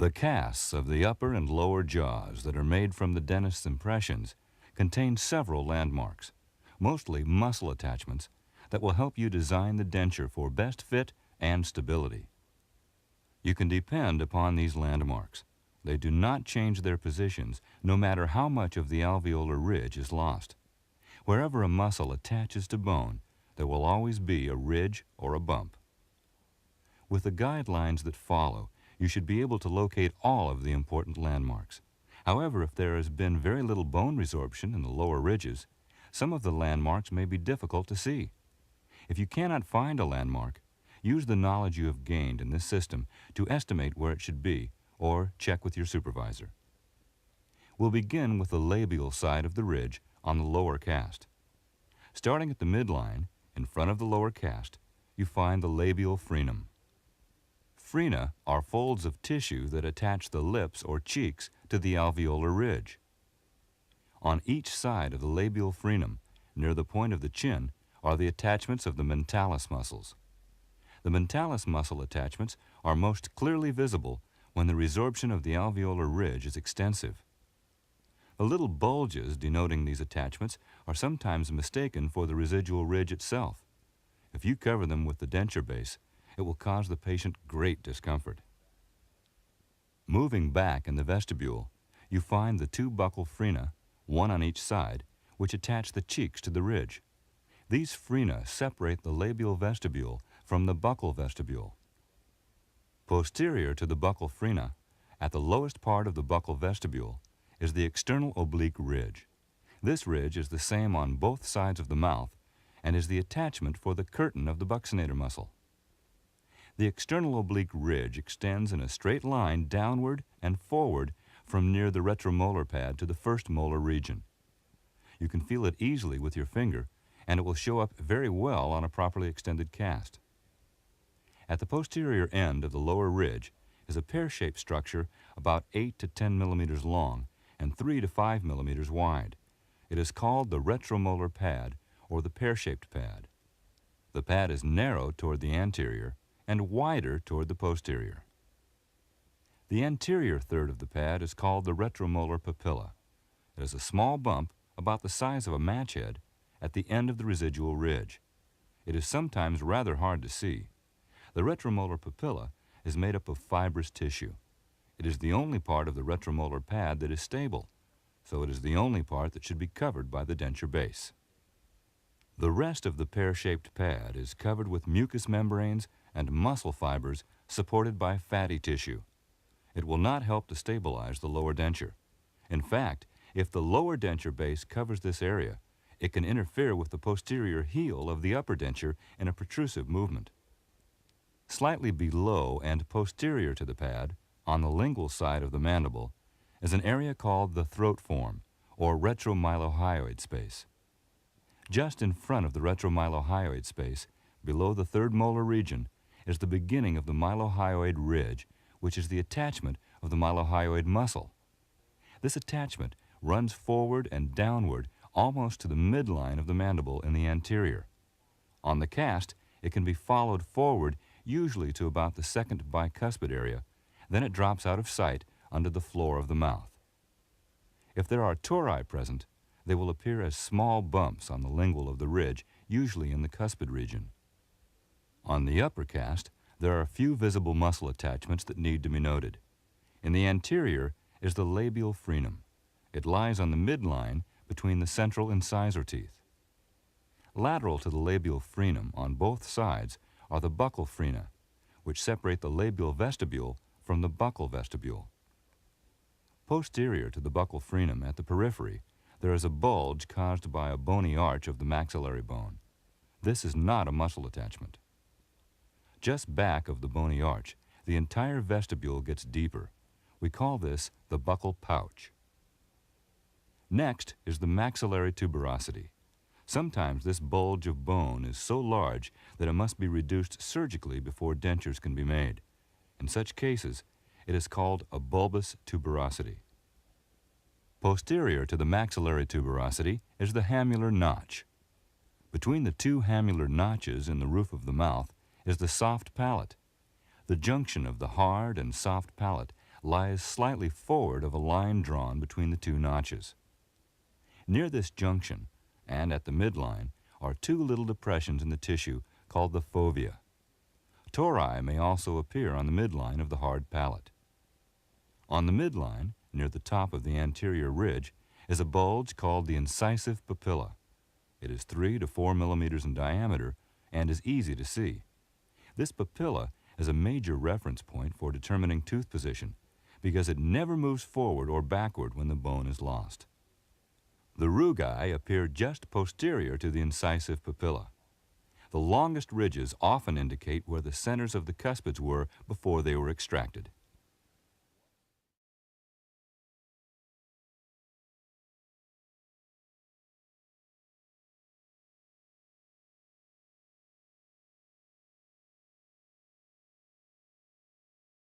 The casts of the upper and lower jaws that are made from the dentist's impressions contain several landmarks, mostly muscle attachments, that will help you design the denture for best fit and stability. You can depend upon these landmarks. They do not change their positions no matter how much of the alveolar ridge is lost. Wherever a muscle attaches to bone, there will always be a ridge or a bump. With the guidelines that follow, you should be able to locate all of the important landmarks. However, if there has been very little bone resorption in the lower ridges, some of the landmarks may be difficult to see. If you cannot find a landmark, use the knowledge you have gained in this system to estimate where it should be, or check with your supervisor. We'll begin with the labial side of the ridge on the lower cast. Starting at the midline, in front of the lower cast, you find the labial frenum. Frena are folds of tissue that attach the lips or cheeks to the alveolar ridge. On each side of the labial frenum, near the point of the chin, are the attachments of the mentalis muscles. The mentalis muscle attachments are most clearly visible when the resorption of the alveolar ridge is extensive. The little bulges denoting these attachments are sometimes mistaken for the residual ridge itself. If you cover them with the denture base, it will cause the patient great discomfort. Moving back in the vestibule, you find the two buccal frena, one on each side, which attach the cheeks to the ridge. These frena separate the labial vestibule from the buccal vestibule. Posterior to the buccal frena, at the lowest part of the buccal vestibule, is the external oblique ridge. This ridge is the same on both sides of the mouth and is the attachment for the curtain of the buccinator muscle. The external oblique ridge extends in a straight line downward and forward from near the retromolar pad to the first molar region. You can feel it easily with your finger, and it will show up very well on a properly extended cast. At the posterior end of the lower ridge is a pear-shaped structure about 8 to 10 millimeters long and 3 to 5 millimeters wide. It is called the retromolar pad or the pear-shaped pad. The pad is narrow toward the anterior and wider toward the posterior. The anterior third of the pad is called the retromolar papilla. It is a small bump about the size of a match head at the end of the residual ridge. It is sometimes rather hard to see. The retromolar papilla is made up of fibrous tissue. It is the only part of the retromolar pad that is stable, so it is the only part that should be covered by the denture base. The rest of the pear-shaped pad is covered with mucous membranes and muscle fibers supported by fatty tissue. It will not help to stabilize the lower denture. In fact, if the lower denture base covers this area, it can interfere with the posterior heel of the upper denture in a protrusive movement. Slightly below and posterior to the pad, on the lingual side of the mandible, is an area called the throat form, or retromylohyoid space. Just in front of the retromylohyoid space, below the third molar region, is the beginning of the mylohyoid ridge, which is the attachment of the mylohyoid muscle. This attachment runs forward and downward almost to the midline of the mandible in the anterior. On the cast, it can be followed forward usually to about the second bicuspid area, then it drops out of sight under the floor of the mouth. If there are tori present, they will appear as small bumps on the lingual of the ridge, usually in the cuspid region. On the upper cast, there are a few visible muscle attachments that need to be noted. In the anterior is the labial frenum. It lies on the midline between the central incisor teeth. Lateral to the labial frenum on both sides are the buccal frena, which separate the labial vestibule from the buccal vestibule. Posterior to the buccal frenum at the periphery, there is a bulge caused by a bony arch of the maxillary bone. This is not a muscle attachment. Just back of the bony arch, the entire vestibule gets deeper. We call this the buccal pouch. Next is the maxillary tuberosity. Sometimes this bulge of bone is so large that it must be reduced surgically before dentures can be made. In such cases, it is called a bulbous tuberosity. Posterior to the maxillary tuberosity is the hamular notch. Between the two hamular notches in the roof of the mouth is the soft palate. The junction of the hard and soft palate lies slightly forward of a line drawn between the two notches. Near this junction, and at the midline, are two little depressions in the tissue called the fovea. Tori may also appear on the midline of the hard palate. On the midline, near the top of the anterior ridge, is a bulge called the incisive papilla. It is 3 to 4 millimeters in diameter and is easy to see. This papilla is a major reference point for determining tooth position because it never moves forward or backward when the bone is lost. The rugae appear just posterior to the incisive papilla. The longest ridges often indicate where the centers of the cuspids were before they were extracted.